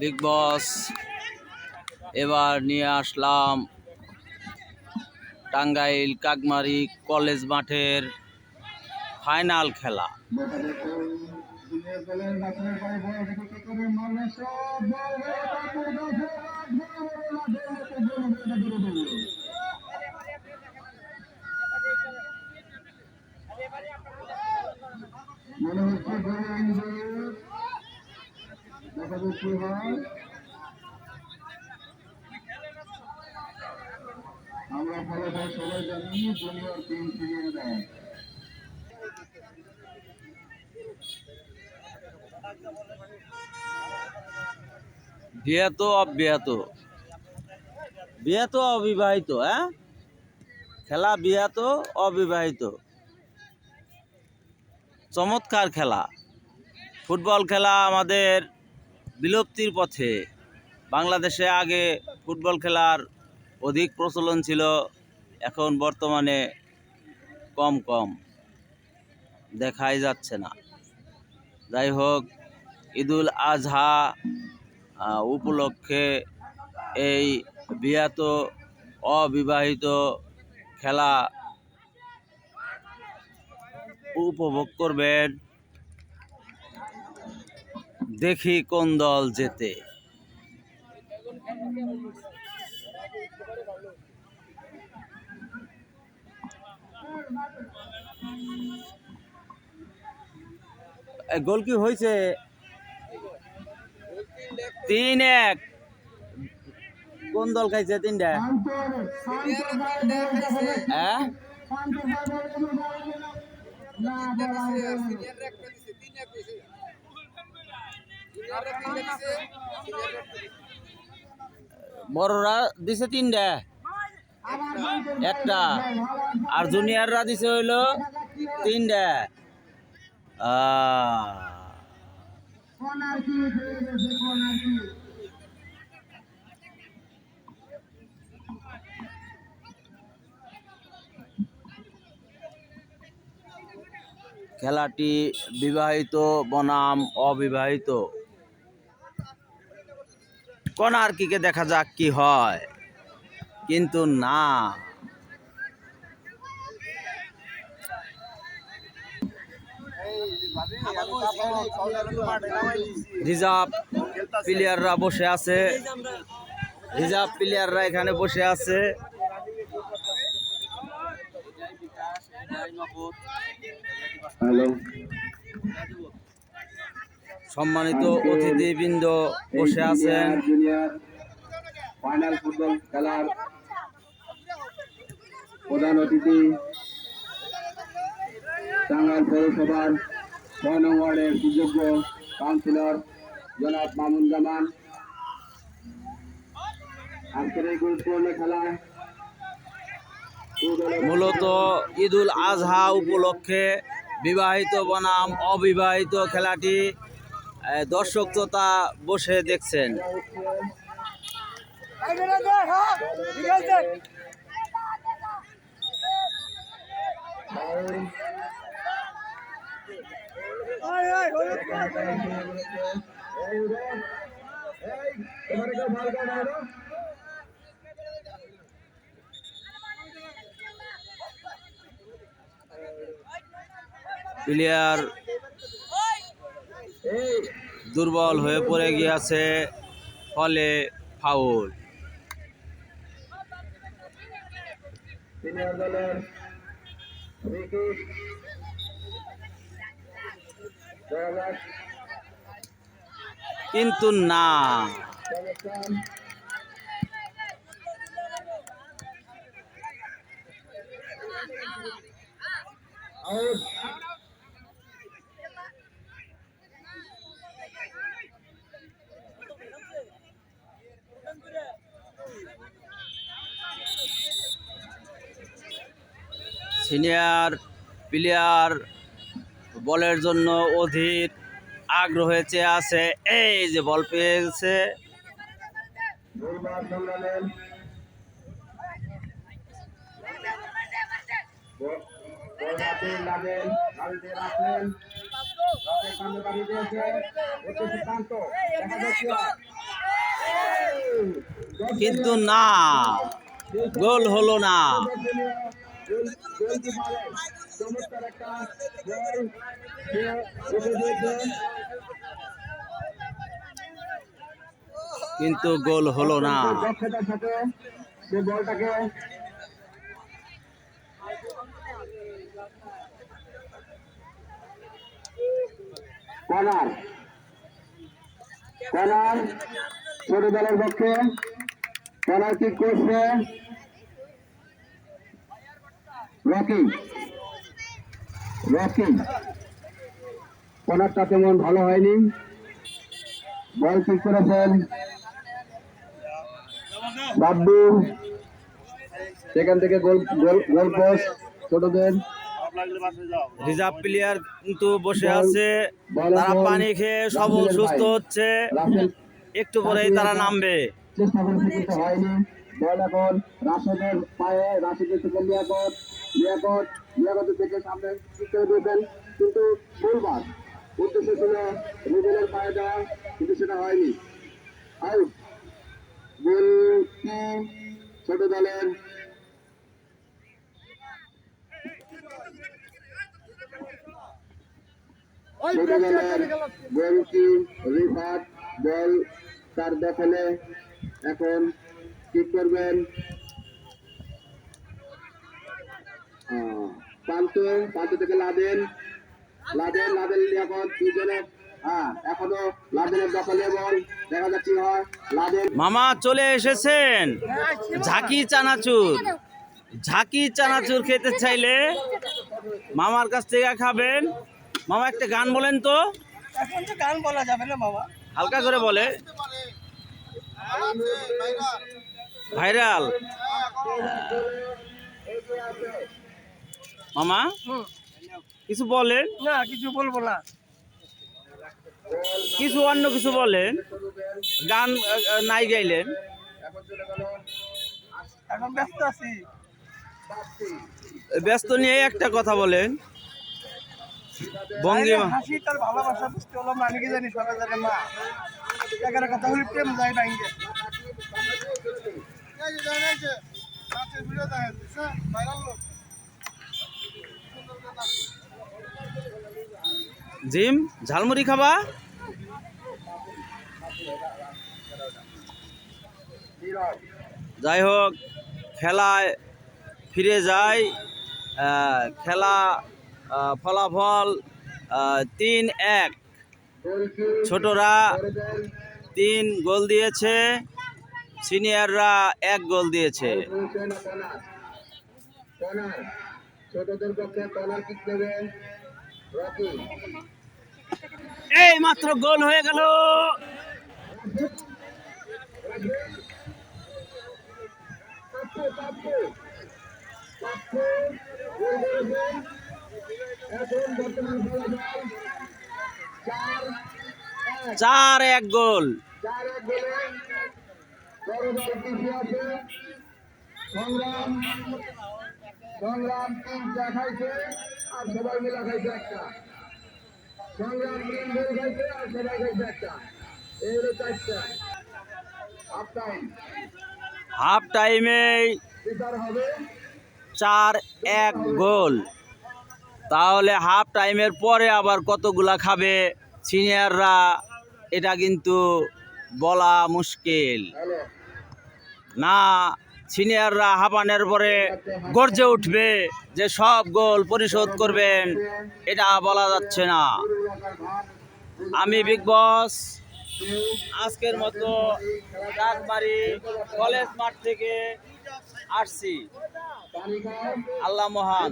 Big বস এবার নিয়ে আসলাম Tangail Kakmari college মাঠের ফাইনাল খেলা। মনে হচ্ছে দেখা যাচ্ছে হয় আমরা ফলাফল সবাই জানি জুনিয়র টিম ফিরিয়ে দেয়। বিয়াত অবিবাহিত, খেলা বিয়াত অবিবাহিত, চমৎকার খেলা। ফুটবল খেলা আমাদের বিলুপ্তির পথে। বাংলাদেশে আগে ফুটবল খেলার অধিক প্রচলন ছিল, এখন বর্তমানে কম দেখাই যাচ্ছে না। যাই হোক, ঈদুল আজহা উপলক্ষে এই বিয়াত অবিবাহিত খেলা উপভোগ করবেন। দেখি কোন দল জেতে। গোল কি হয়েছে? 3-1। কোন দল খাইছে 3টা? বড়রা দিছে 3টা, একটা, আর জুনিয়ররা দিছে হইলো 3টা। খেলাটি বিবাহিত বনাম অবিবাহিত। কর্নারকিকে দেখা যাক কি হয়, কিন্তু না, রিজার্ভ প্লেয়াররা বসে আছে, এখানে বসে আছে। সম্মানিত অতিথিবৃন্দ বসে আছেন। ফাইনাল ফুটবল খেলার প্রধান অতিথি টাঙ্গাইল পৌরসভার 6 নং ওয়ার্ডের সুযোগ্য কাউন্সিলর জনাব মামুন জামান। আজকের এই গুরুত্বপূর্ণ খেলায় মূলত ঈদুল আজহা উপলক্ষে বিবাহিত বনাম অবিবাহিত খেলাটি দর্শক শ্রোতা বসে দেখছেন। প্লেয়ার দুর্বল হয়ে পড়ে গিয়েছে, ফলে ফাউল। কিন্তু না, সিনিয়র প্লেয়ার বলের জন্য অধীর আগ্রহে চেয়ে আছে। এই যে বল পেয়েছে, কিন্তু না, গোল হলো না। চমৎকার একটা বল রেখে দিয়েছে। কিন্তু গোল হলো না। দক্ষতার সাথে সে বলটাকে কর্নার কর্নার ছোট দলের পক্ষে কর্নার কিক করছে রকি রকি। কর্নারটা তেমন ভালো হয়নি, বল কিক করেছেন বাব্বু, সেখান থেকে গোল গোল গোল পোস্ট ছোটদের। রিজার্ভ প্লেয়ার কিন্তু বসে আছে, তারা পানি খেয়ে সবল সুস্থ হচ্ছে, একটু পরেই তারা নামবে। চেষ্টা করেছে কিন্তু হয়নি। বল এখন রাশেদের পায়ে, রাশেদের থেকে লিয়াকতের থেকে সামনে করে দিয়েছেন, কিন্তু ফুলবার উদ্দেশ্য ছিল রুবেলের পায়ে দেওয়া, কিন্তু সেটা হয়নি। আউট। গোল কি ছোট দলের। ছোট দলের গোল কি রিফাত বল তার দখলে, এখন কি করবেন প্রান্ত থেকে লাদেন লিয়াকত দুজনে। হ্যাঁ, এখনো লাদেনের দখলে বল, দেখা যাক কি হয়। লাদেন মামা চলে এসেছেন, ঝাঁকি চানাচুর খেতে চাইলে মামার কাছ থেকে খাবেন। মামা একটা গান বলেন তো। এখন তো গান বলা যাবে না বাবা, হালকা করে বলে। ভাইরাল মামা কিছু বলেন, না কিছু বলবো না। কিছু অন্য কিছু বলেন, গান নাই গাইলেন। এখন ব্যস্ত আছি। ব্যস্ত নিয়ে একটা কথা বলেন। ভঙ্গিমা হাসি তার ভালোবাসা বুঝতে হলো, আমি কি জানি সবাই জানে মা, এগারো কথা হলে প্রেম যায় ভাঙ্গে। জিম ঝালমুড়ি খাবা? যাই হোক, খেলায় ফিরে যায়। খেলা ফলাফল 3-1। ছোটরা 3 গোল দিয়েছে, সিনিয়ররা 1 গোল দিয়েছে। ছোটদের পক্ষে কর্নার কিক নেবে রকি। এই মাত্র গোল হয়ে গেল। চার এক গোল। সংগ্রাম টিম দেখাইছে আর সবাই মিলা খাইছে একটা। সংগ্রাম টিম গোল খাইছে আর সবাই খাইছে একটা। এই হলো 4টা। হাফ টাইমে বিচার হবে 4-1 গোল। তাহলে হাফ টাইমের পরে আবার কতগুলা খাবে সিনিয়ররা, এটা কিন্তু বলা মুশকিল। না সিনিয়ররা হাফানের পরে গর্জে উঠবে যে সব গোল পরিশোধ করবেন, এটা বলা যাচ্ছে না। আমি বিগ বস আজকের মতো রাজবাড়ি কলেজ মাঠ থেকে আসছি। আল্লাহ মহান।